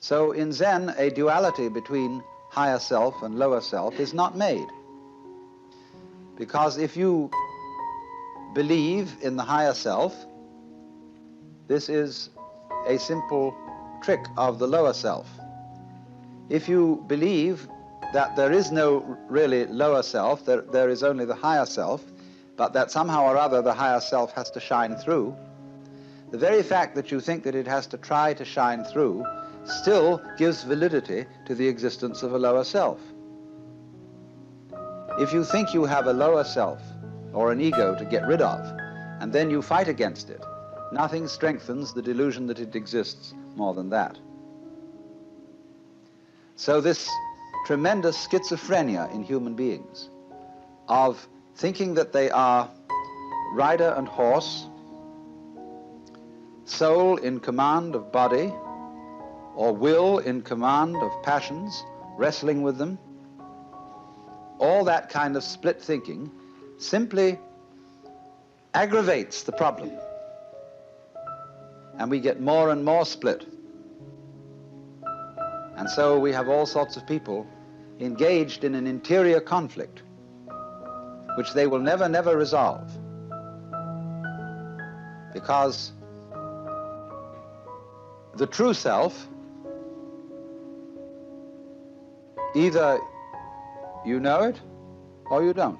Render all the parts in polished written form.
So in Zen, a duality between higher self and lower self is not made. Because if you believe in the higher self, this is a simple trick of the lower self. If you believe that there is no really lower self, there is only the higher self, but that somehow or other the higher self has to shine through, the very fact that you think that it has to try to shine through still gives validity to the existence of a lower self. If you think you have a lower self or an ego to get rid of, and then you fight against it, nothing strengthens the delusion that it exists more than that. So this tremendous schizophrenia in human beings of thinking that they are rider and horse, soul in command of body, or will in command of passions, wrestling with them, all that kind of split thinking simply aggravates the problem. And we get more and more split. And so we have all sorts of people engaged in an interior conflict which they will never resolve, because the true self, either you know it or you don't.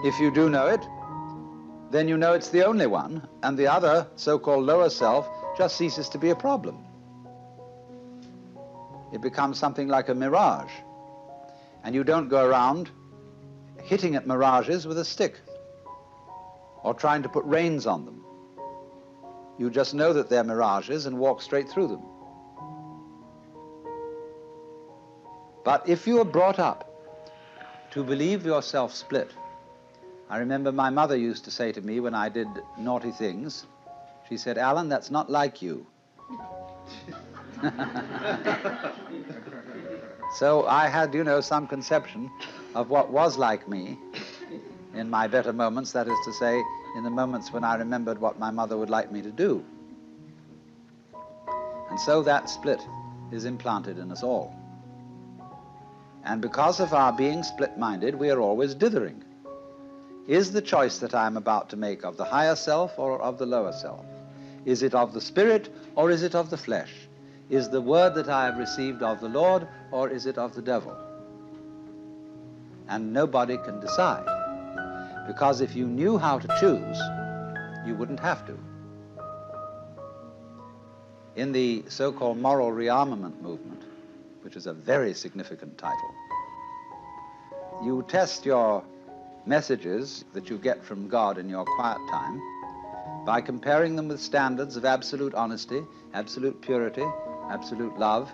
If you do know it, then you know it's the only one, and the other so-called lower self just ceases to be a problem. It becomes something like a mirage, and you don't go around hitting at mirages with a stick or trying to put reins on them. You just know that they're mirages and walk straight through them. But if you are brought up to believe yourself split, I remember my mother used to say to me when I did naughty things, she said, "Alan, that's not like you." So I had, some conception of what was like me in my better moments, that is to say, in the moments when I remembered what my mother would like me to do. And so that split is implanted in us all. And because of our being split-minded, we are always dithering. Is the choice that I am about to make of the higher self or of the lower self? Is it of the spirit or is it of the flesh? Is the word that I have received of the Lord or is it of the devil? And nobody can decide, because if you knew how to choose, you wouldn't have to. In the so-called moral rearmament movement, which is a very significant title, you test your messages that you get from God in your quiet time by comparing them with standards of absolute honesty, absolute purity, absolute love,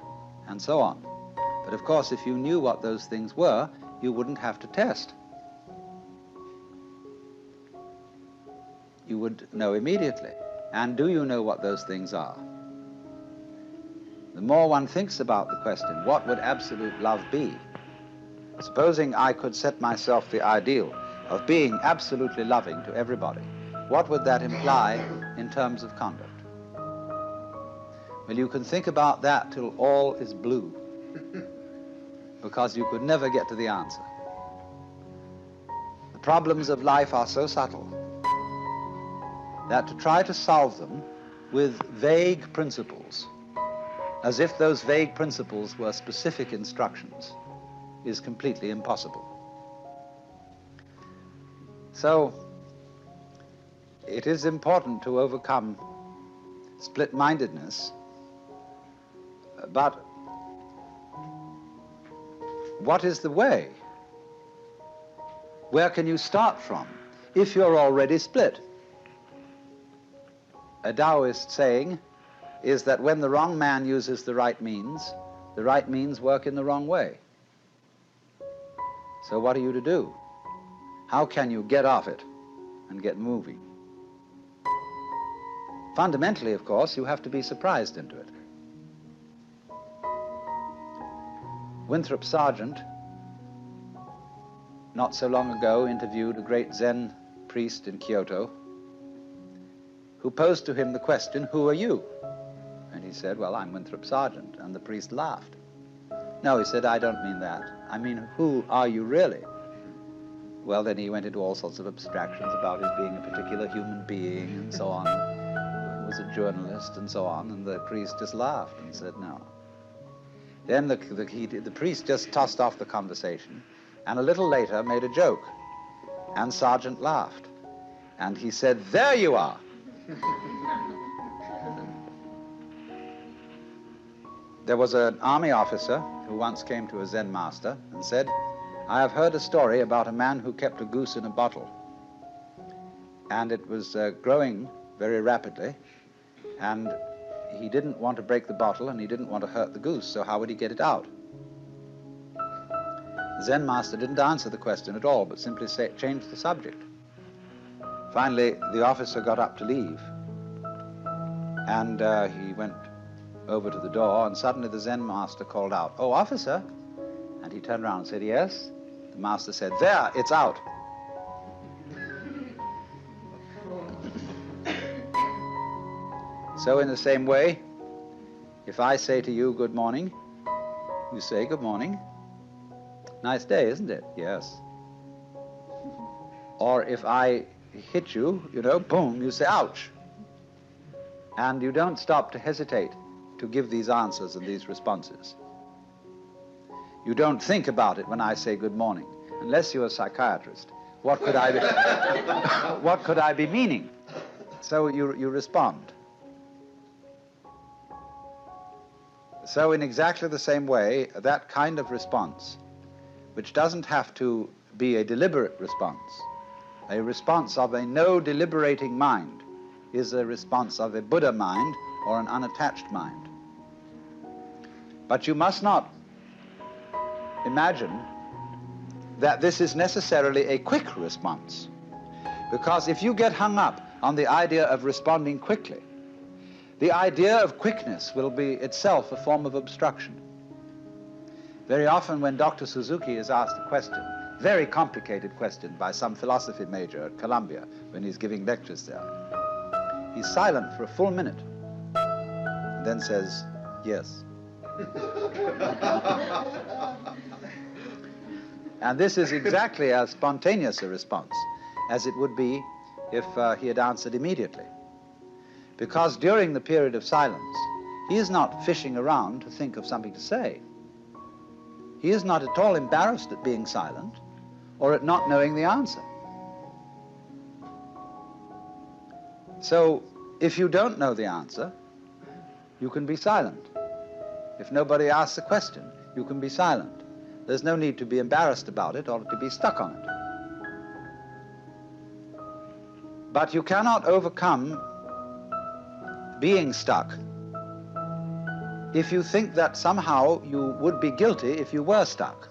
and so on. But of course, if you knew what those things were, you wouldn't have to test. You would know immediately. And do you know what those things are? The more one thinks about the question, what would absolute love be? Supposing I could set myself the ideal of being absolutely loving to everybody, what would that imply in terms of conduct? Well, you can think about that till all is blue, because you could never get to the answer. The problems of life are so subtle that to try to solve them with vague principles, as if those vague principles were specific instructions, is completely impossible. So, it is important to overcome split-mindedness, but what is the way? Where can you start from if you're already split? A Taoist saying is that when the wrong man uses the right means work in the wrong way. So what are you to do? How can you get off it and get moving? Fundamentally, of course, you have to be surprised into it. Winthrop Sargent, not so long ago, interviewed a great Zen priest in Kyoto who posed to him the question, "Who are you?" And he said, well, I'm Winthrop Sargent. And the priest laughed. No, he said, I don't mean that. I mean, who are you really? Well, then he went into all sorts of abstractions about his being a particular human being and so on. He was a journalist and so on, and the priest just laughed and said no. Then the priest just tossed off the conversation, and a little later made a joke, and Sargent laughed. And he said, there you are. There was an army officer who once came to a Zen master and said, I have heard a story about a man who kept a goose in a bottle. And it was growing very rapidly, and he didn't want to break the bottle and he didn't want to hurt the goose, so how would he get it out? The Zen master didn't answer the question at all, but simply changed the subject. Finally, the officer got up to leave, and he went over to the door, and suddenly the Zen master called out, oh, officer? And he turned around and said, yes? The master said, there, it's out. So in the same way, if I say to you, good morning, you say, good morning. Nice day, isn't it? Yes. Or if I hit you, boom, you say, ouch. And you don't stop to hesitate to give these answers and these responses. You don't think about it when I say good morning. Unless you're a psychiatrist, what could I be, what could I be meaning? So you respond. So in exactly the same way, that kind of response, which doesn't have to be a deliberate response, a response of a no deliberating mind, is a response of a Buddha mind or an unattached mind. But you must not imagine that this is necessarily a quick response, because if you get hung up on the idea of responding quickly, the idea of quickness will be itself a form of obstruction. Very often when Dr. Suzuki is asked a question, very complicated question by some philosophy major at Columbia when he's giving lectures there, he's silent for a full minute and then says, yes. And this is exactly as spontaneous a response as it would be if he had answered immediately. Because during the period of silence, he is not fishing around to think of something to say. He is not at all embarrassed at being silent or at not knowing the answer. So, if you don't know the answer, you can be silent. If nobody asks a question, you can be silent. There's no need to be embarrassed about it or to be stuck on it. But you cannot overcome being stuck if you think that somehow you would be guilty if you were stuck.